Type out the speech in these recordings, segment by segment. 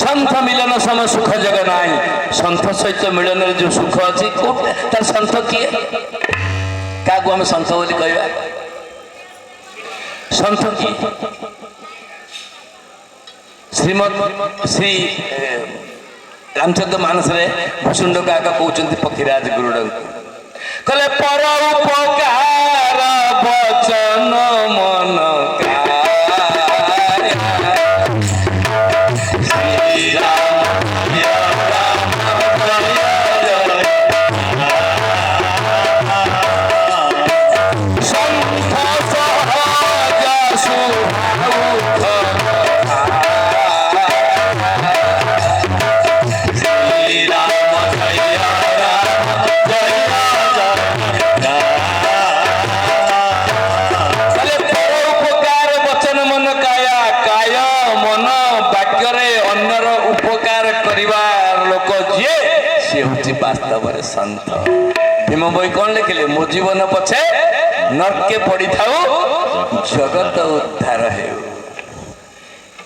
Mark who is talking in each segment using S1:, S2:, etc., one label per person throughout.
S1: सन्थ मिलन सम सुख जग नाई सन्थ सहित मिलन जो सुख अच्छी तार सन्थ किए क्या आम सन्थ बोली कहवा सन्थ किए श्रीमद श्री रामचंद्र मानस रे भूषुंड काका कहते पक्षीराज गुरुड़ कहले पर उपकार वचन मन वास्तव सन्थ भीम बही कौन लिखिले मो जीवन पछे नरके पड़ी थाऊ जगत उद्धार हे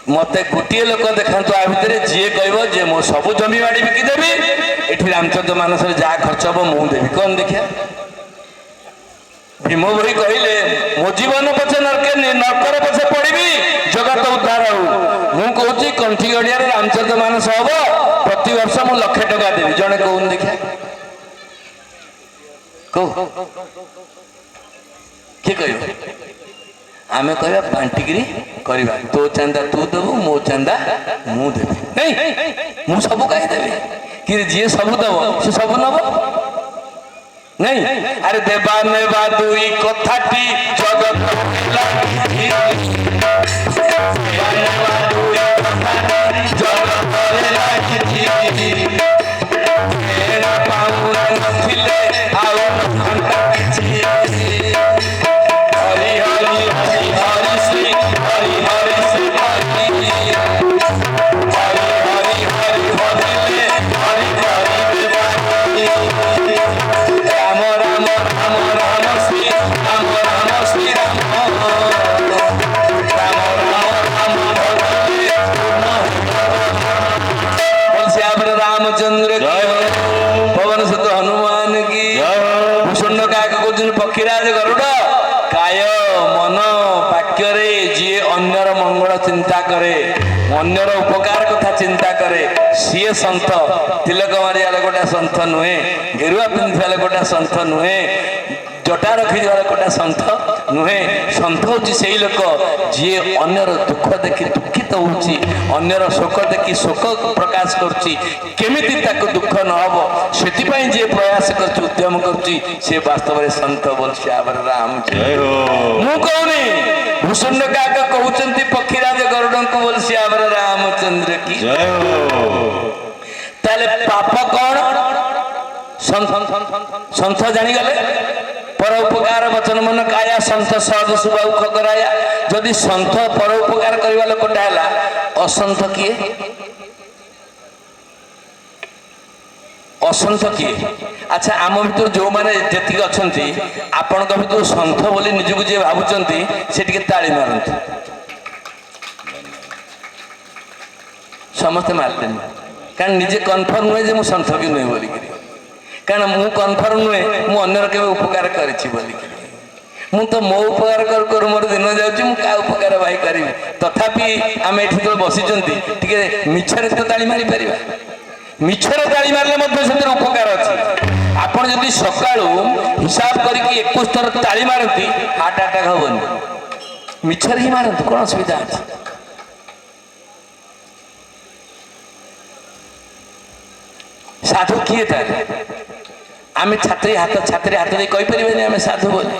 S1: मते गोटे लोक देखा आ भितर जी कह जे मो सब जमी बाड़ी बिकिदेवी ये रामचंद्र मानस जहाँ खर्च हम मुझे देवी कौन देखिया भीम बही कहले मो जीवन पछे नरकर पछे पड़ी जगत उद्धार हो मुझे कंठी गड़िया रामचंद्र मानस हम प्रति वर्ष मु लक्ष टका देवी जड़े कौन देखा किए कह आम कह बांटिकी करवा तो चांदा तू देवु मो चांदा मु देवी नहीं मु सब कहीं देवी कि जी सब दब से सब नब नहीं अरे देवा नेवा दुई कथाटी जगत पक्षीराज गरुड़ काय मन वाक्य जी अन्यर मंगल चिंता करे अन्यर उपकार कथा चिंता करे सी सन्थ तिलक मारिया गोटा सन्थ नुहे गेरुआ पिंधा गोटा सन्थ नुहे जटा रखी गोटा सन्थ नुहे सन्थ हूँ से लोक जी अन्यर दुख देखी दुखित होची अन्यर शोक देखी शोक प्रकाश करमिति दुख न हम से जी प्रयास कर उद्यम कर वास्तव में सन्थ बोल राम मु कहूनी भूषुंड काक कहते पक्षीराज गरुड़ को बोल श्याम रामचंद्र की ताले पाप कौन सन्थ जानीगले पर उपकार वचन मन काया सन्थ सहज सुबाउख कराया जदि सन्थ पर उपकार करवा लोकटा है असंथ किए असंथ किए अच्छा आम भर जो मैंने जी अच्छा आपण भर सन्थ बोली निजक जी भावुंट से ताली मारती समस्ते मारते कारण निजे कन्फर्म नुहे जो सन्थ भी नुहे बोलिक कारण मु कन्फर्म नुहे मु अन्यर के उपकार करी मु तो मो उपकार कर कर मोर दिन जाऊँ क्या उपकार भाई करी तथापि आम ये बसीचंती टे मिछरे तो ताली मारी पार मिछरे ताली मारे से उपकार अच्छी आपड़ जदि सका हिसाब करके 21 थर ताली मारती हार्ट अटैक हेनी मिछरे ही मारती कौन असुविधा अच्छी साधु किए तार आम छात्री हाथ दे कहीपर आम साधु बोली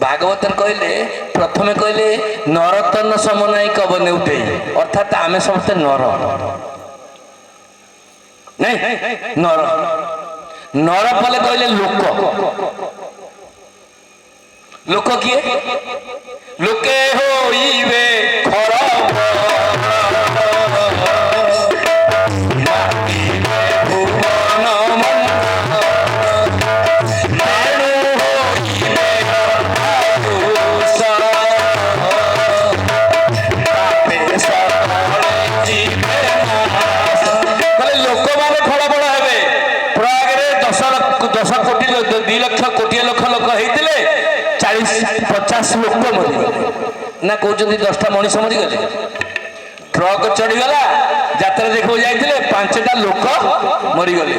S1: भागवतर कहले प्रथम कहले नरतन समनाई कब नेउते अर्थात आम समस्ते नर नहीं नर नर पले कहले लोक किए लोके होइबे खराब Yeah. କହିଲେ ଲୋକମାନେ ଫଳଫଳ ହେବେ। ପ୍ରୟାଗରେ 2 ଲକ୍ଷ କୋଟିଏ ଲକ୍ଷ ଲୋକ ହେଇଥିଲେ, 40-50 ଲୋକ ମରିଗଲେ। ନା କହୁଛନ୍ତି 10ଟା ମଣିଷ ମରିଗଲେ। ଟ୍ରକ୍ ଚଢିଗଲା, ଯାତ୍ରା ଦେଖିବାକୁ ଯାଇଥିଲେ 5ଟା ଲୋକ ମରିଗଲେ।